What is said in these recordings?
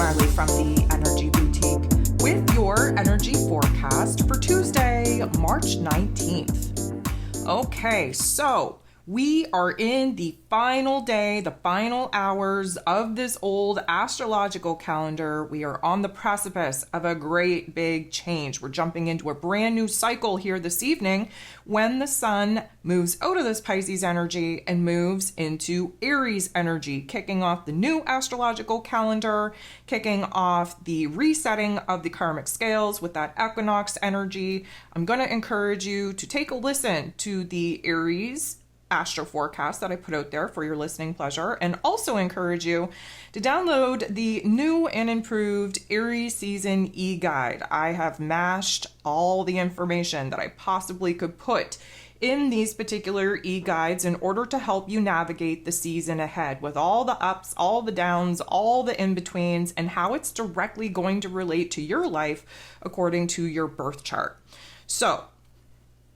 Marley from the Energy Boutique with your energy forecast for Tuesday, March 19th. Okay, so we are in the final day, the final hours of this old astrological calendar. We are on the precipice of a great big change. We're jumping into a brand new cycle here this evening when the sun moves out of this Pisces energy and moves into Aries energy, kicking off the new astrological calendar, kicking off the resetting of the karmic scales with that equinox energy. I'm going to encourage you to take a listen to the Aries astro forecast that I put out there for your listening pleasure, and also encourage you to download the new and improved Aries season e-guide. I have mashed all the information that I possibly could put in these particular e-guides in order to help you navigate the season ahead with all the ups, all the downs, all the in-betweens, and how it's directly going to relate to your life according to your birth chart. So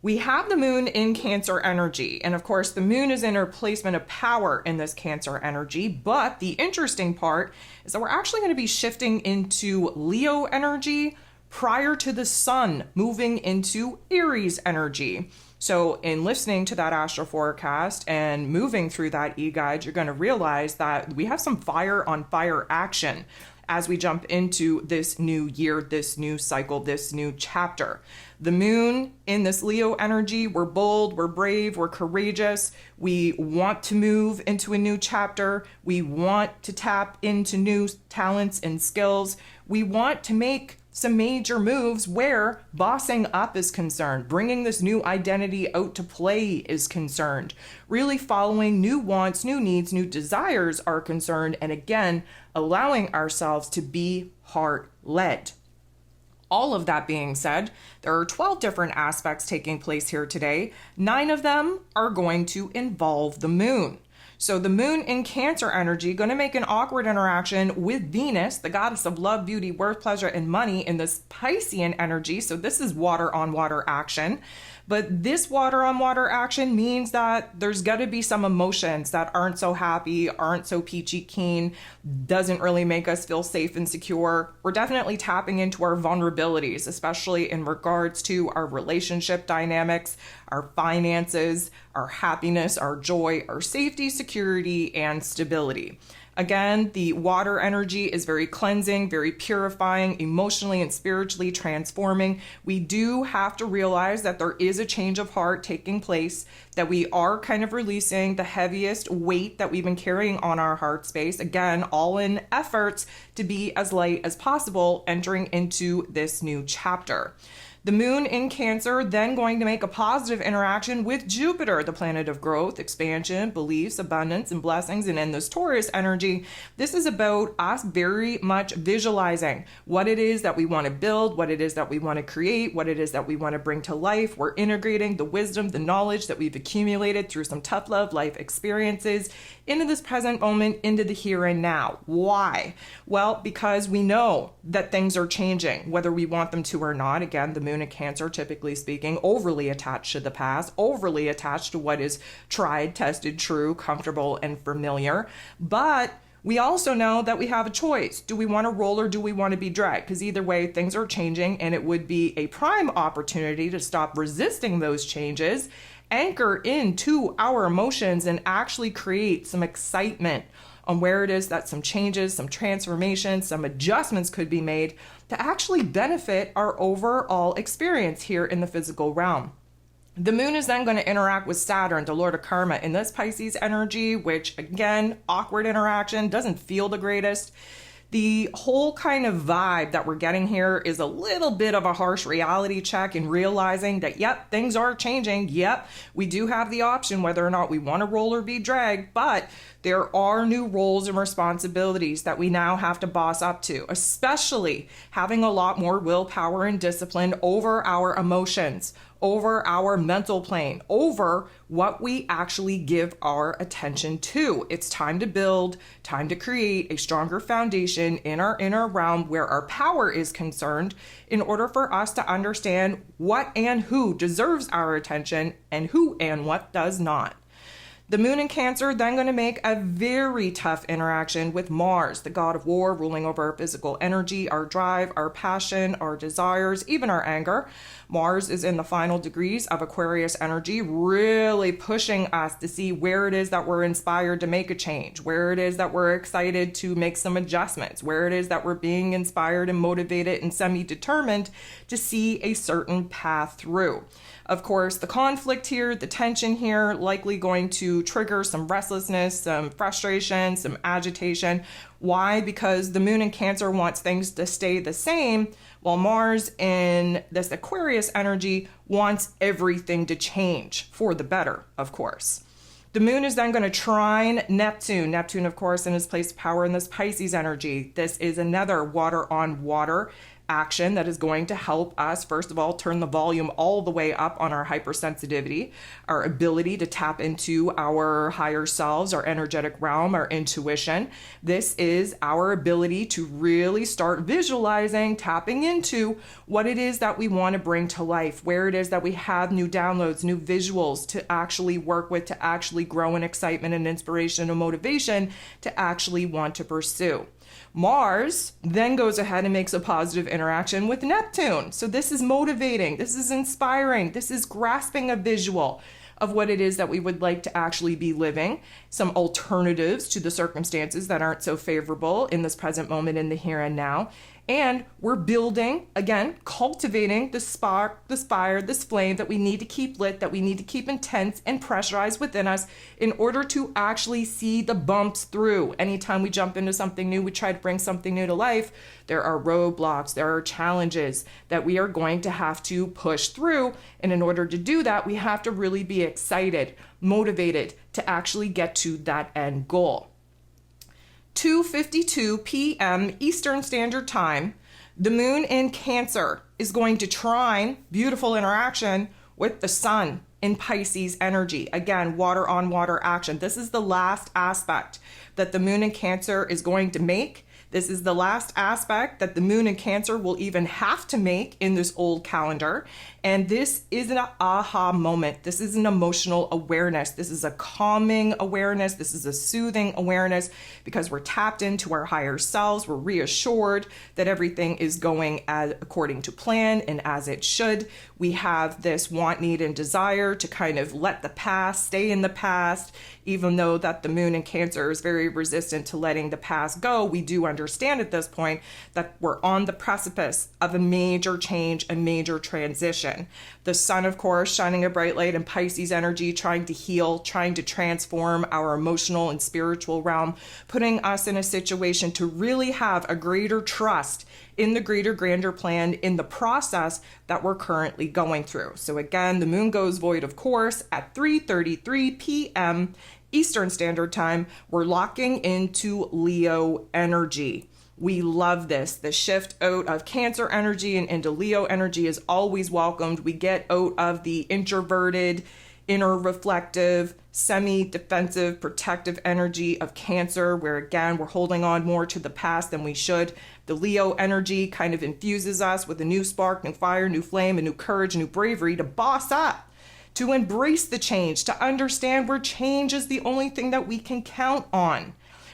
we have the moon in Cancer energy, and of course the moon is in her placement of power in this Cancer energy, but the interesting part is that we're actually going to be shifting into Leo energy prior to the sun moving into Aries energy. So in listening to that astro forecast and moving through that e-guide, you're going to realize that we have some fire on fire action as we jump into this new year, this new cycle, this new chapter. The moon in this Leo energy, we're bold, we're brave, we're courageous. We want to move into a new chapter. We want to tap into new talents and skills. We want to make some major moves where bossing up is concerned, bringing this new identity out to play is concerned, really following new wants, new needs, new desires are concerned, and again, allowing ourselves to be heart-led. All of that being said, there are 12 different aspects taking place here today. 9 of them are going to involve the moon. So the moon in Cancer energy going to make an awkward interaction with Venus, the goddess of love, beauty, worth, pleasure, and money in this Piscean energy. So this is water on water action. But this water on water action means that there's got to be some emotions that aren't so happy, aren't so peachy keen, doesn't really make us feel safe and secure. We're definitely tapping into our vulnerabilities, especially in regards to our relationship dynamics, our finances, our happiness, our joy, our safety, security, and stability. Again, the water energy is very cleansing, very purifying, emotionally and spiritually transforming. We do have to realize that there is a change of heart taking place, that we are kind of releasing the heaviest weight that we've been carrying on our heart space. Again, all in efforts to be as light as possible entering into this new chapter. The moon in Cancer then going to make a positive interaction with Jupiter, the planet of growth, expansion, beliefs, abundance, and blessings. And in this Taurus energy, this is about us very much visualizing what it is that we want to build, what it is that we want to create, what it is that we want to bring to life. We're integrating the wisdom, the knowledge that we've accumulated through some tough love life experiences into this present moment, into the here and now. Why? Well, because we know that things are changing, whether we want them to or not. Again, the moon in Cancer, typically speaking, overly attached to the past, overly attached to what is tried, tested, true, comfortable, and familiar. But we also know that we have a choice. Do we want to roll or do we want to be dragged? Because either way, things are changing, and it would be a prime opportunity to stop resisting those changes, anchor into our emotions, and actually create some excitement on where it is that some changes, some transformations, some adjustments could be made to actually benefit our overall experience here in the physical realm. The moon is then going to interact with Saturn, the Lord of Karma, in this Pisces energy, which again, awkward interaction, doesn't feel the greatest. The whole kind of vibe that we're getting here is a little bit of a harsh reality check in realizing that, yep, things are changing. Yep, we do have the option whether or not we want to roll or be dragged, but there are new roles and responsibilities that we now have to boss up to, especially having a lot more willpower and discipline over our emotions, over our mental plane, over what we actually give our attention to. It's time to build, time to create a stronger foundation in our inner realm where our power is concerned in order for us to understand what and who deserves our attention and who and what does not. The moon in Cancer then going to make a very tough interaction with Mars, the god of war, ruling over our physical energy, our drive, our passion, our desires, even our anger. Mars is in the final degrees of Aquarius energy, really pushing us to see where it is that we're inspired to make a change, where it is that we're excited to make some adjustments, where it is that we're being inspired and motivated and semi-determined to see a certain path through. Of course, the conflict here, the tension here, likely going to trigger some restlessness, some frustration, some agitation. Why? Because the moon in Cancer wants things to stay the same, while Mars in this Aquarius energy wants everything to change for the better, of course. The moon is then going to trine Neptune. Neptune, of course, in his place of power in this Pisces energy. This is another water on water action that is going to help us, first of all, turn the volume all the way up on our hypersensitivity, our ability to tap into our higher selves, our energetic realm, our intuition. This is our ability to really start visualizing, tapping into what it is that we want to bring to life, where it is that we have new downloads, new visuals to actually work with, to actually grow in excitement and inspiration and motivation to actually want to pursue. Mars then goes ahead and makes a positive interaction with Neptune. So this is motivating, this is inspiring, this is grasping a visual of what it is that we would like to actually be living, some alternatives to the circumstances that aren't so favorable in this present moment in the here and now. And we're building, again, cultivating the spark, this fire, this flame that we need to keep lit, that we need to keep intense and pressurized within us in order to actually see the bumps through. Anytime we jump into something new, we try to bring something new to life, there are roadblocks, there are challenges that we are going to have to push through. And in order to do that, we have to really be excited, motivated to actually get to that end goal. 2:52 p.m. Eastern Standard Time, the moon in Cancer is going to trine, beautiful interaction, with the sun in Pisces energy. Again, water on water action. This is the last aspect that the moon in Cancer is going to make. This is the last aspect that the moon in Cancer will even have to make in this old calendar. And this is an aha moment. This is an emotional awareness. This is a calming awareness. This is a soothing awareness because we're tapped into our higher selves. We're reassured that everything is going as according to plan and as it should. We have this want, need, and desire to kind of let the past stay in the past. Even though that the moon in Cancer is very resistant to letting the past go, we do understand at this point that we're on the precipice of a major change, a major transition. The sun, of course, shining a bright light in Pisces energy, trying to heal, trying to transform our emotional and spiritual realm, putting us in a situation to really have a greater trust in the greater, grander plan in the process that we're currently going through. So again, the moon goes void, of course, at 3:33 p.m. Eastern Standard Time. We're locking into Leo energy. We love this. The shift out of Cancer energy and into Leo energy is always welcomed. We get out of the introverted, inner reflective, semi-defensive, protective energy of Cancer, where again, we're holding on more to the past than we should. The Leo energy kind of infuses us with a new spark, new fire, new flame, a new courage, new bravery to boss up, to embrace the change, to understand where change is the only thing that we can count on.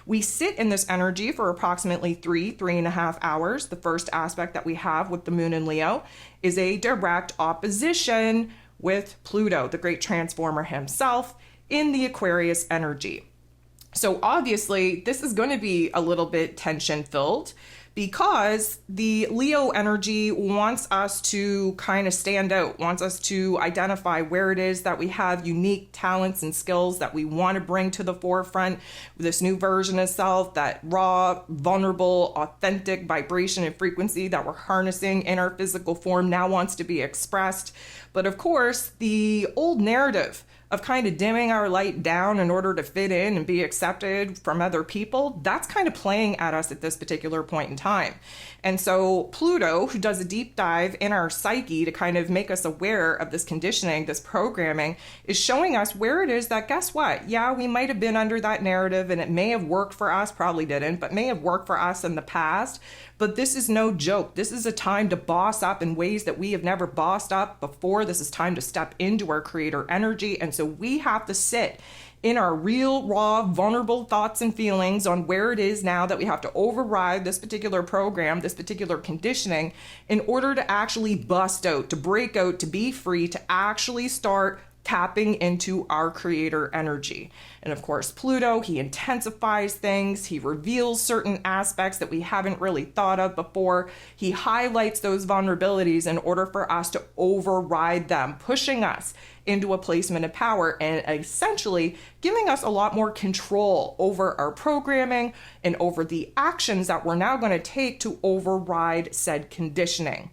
We sit in this energy for approximately 3.5 hours. The first aspect that we have with the moon in Leo is a direct opposition with Pluto, the great transformer himself, in the Aquarius energy. So obviously, this is going to be a little bit tension-filled because the Leo energy wants us to kind of stand out, wants us to identify where it is that we have unique talents and skills that we want to bring to the forefront. This new version of self, that raw, vulnerable, authentic vibration and frequency that we're harnessing in our physical form now wants to be expressed. But of course, the old narrative of kind of dimming our light down in order to fit in and be accepted from other people, that's kind of playing at us at this particular point in time. And so Pluto, who does a deep dive in our psyche to kind of make us aware of this conditioning, this programming, is showing us where it is that, guess what? Yeah, we might have been under that narrative and it may have worked for us, probably didn't, but may have worked for us in the past. But this is no joke. This is a time to boss up in ways that we have never bossed up before. This is time to step into our creator energy. And so we have to sit in our real, raw, vulnerable thoughts and feelings on where it is now that we have to override this particular program, this particular conditioning, in order to actually bust out, to break out, to be free, to actually start tapping into our creator energy. And of course, Pluto, he intensifies things. He reveals certain aspects that we haven't really thought of before. He highlights those vulnerabilities in order for us to override them, pushing us into a placement of power and essentially giving us a lot more control over our programming and over the actions that we're now going to take to override said conditioning.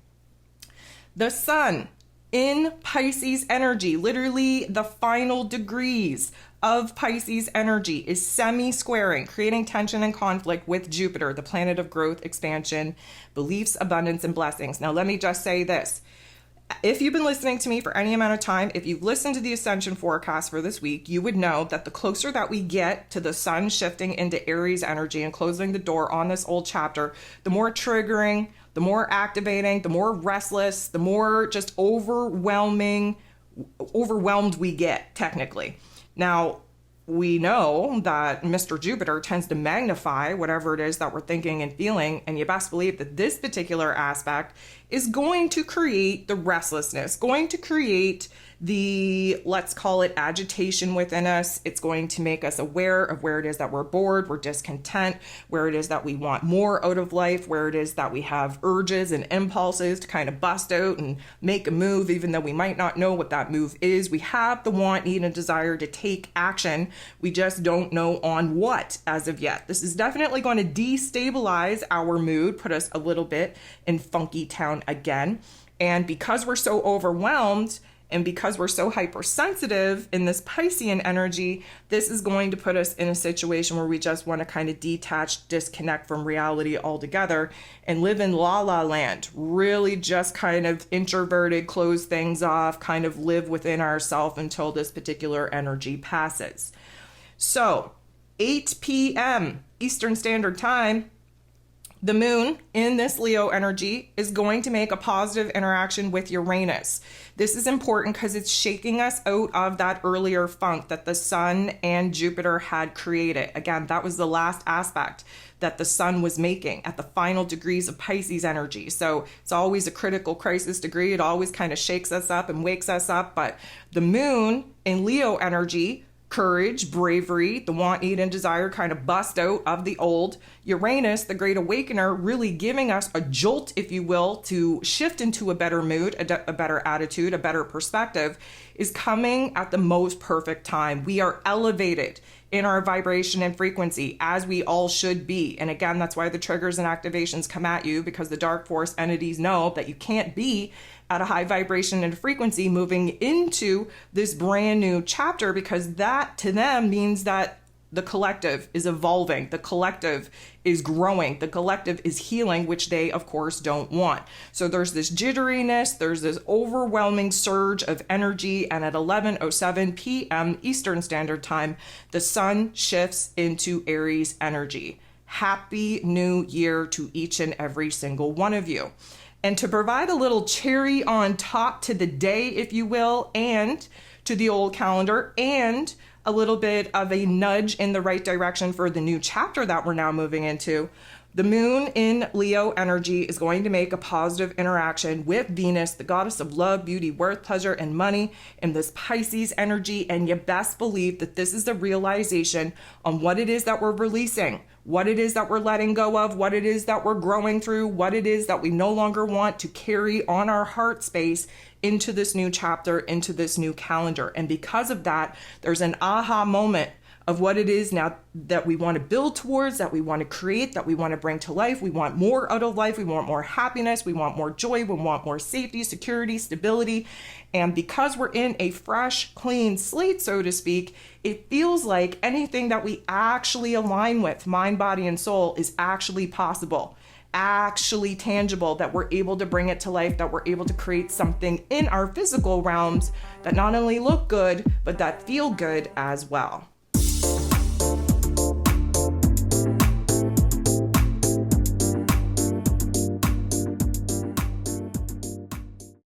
The sun in Pisces energy, literally the final degrees of Pisces energy, is semi-squaring, creating tension and conflict with Jupiter, the planet of growth, expansion, beliefs, abundance, and blessings. Now, let me just say this. If you've been listening to me for any amount of time, if you've listened to the ascension forecast for this week, you would know that the closer that we get to the sun shifting into Aries energy and closing the door on this old chapter, the more triggering, the more activating, the more restless, the more just overwhelmed we get, technically. Now, we know that Mr. Jupiter tends to magnify whatever it is that we're thinking and feeling, and you best believe that this particular aspect is going to create the restlessness, going to create the, let's call it, agitation within us. It's going to make us aware of where it is that we're bored, we're discontent, where it is that we want more out of life, where it is that we have urges and impulses to kind of bust out and make a move, even though we might not know what that move is. We have the want, need, and desire to take action. We just don't know on what as of yet. This is definitely going to destabilize our mood, put us a little bit in funky town again. And because we're so overwhelmed, and because we're so hypersensitive in this Piscean energy, this is going to put us in a situation where we just want to kind of detach, disconnect from reality altogether and live in la la land, really just kind of introverted, close things off, kind of live within ourselves until this particular energy passes. So 8 p.m. Eastern Standard Time, the moon in this Leo energy is going to make a positive interaction with Uranus. This is important because it's shaking us out of that earlier funk that the sun and Jupiter had created. Again, that was the last aspect that the sun was making at the final degrees of Pisces energy. So it's always a critical crisis degree. It always kind of shakes us up and wakes us up. But the moon in Leo energy, courage, bravery, the want, need, and desire kind of bust out of the old. Uranus, the great awakener, really giving us a jolt, if you will, to shift into a better mood, a better attitude, a better perspective, is coming at the most perfect time. We are elevated in our vibration and frequency, as we all should be. And again, that's why the triggers and activations come at you, because the dark force entities know that you can't be at a high vibration and frequency moving into this brand new chapter, because that to them means that the collective is evolving, the collective is growing, the collective is healing, which they of course don't want. So there's this jitteriness, there's this overwhelming surge of energy, and at 11:07 p.m. Eastern Standard Time, the sun shifts into Aries energy. Happy New Year to each and every single one of you. And to provide a little cherry on top to the day, if you will, and to the old calendar, and a little bit of a nudge in the right direction for the new chapter that we're now moving into, the moon in Leo energy is going to make a positive interaction with Venus, the goddess of love, beauty, worth, pleasure, and money, in this Pisces energy. And you best believe that this is the realization on what it is that we're releasing, what it is that we're letting go of, what it is that we're growing through, what it is that we no longer want to carry on our heart space into this new chapter, into this new calendar. And because of that, there's an aha moment of what it is now that we want to build towards, that we want to create, that we want to bring to life. We want more out of life. We want more happiness. We want more joy. We want more safety, security, stability. And because we're in a fresh, clean slate, so to speak, it feels like anything that we actually align with, mind, body, and soul, is actually possible, actually tangible, that we're able to bring it to life, that we're able to create something in our physical realms that not only look good, but that feel good as well.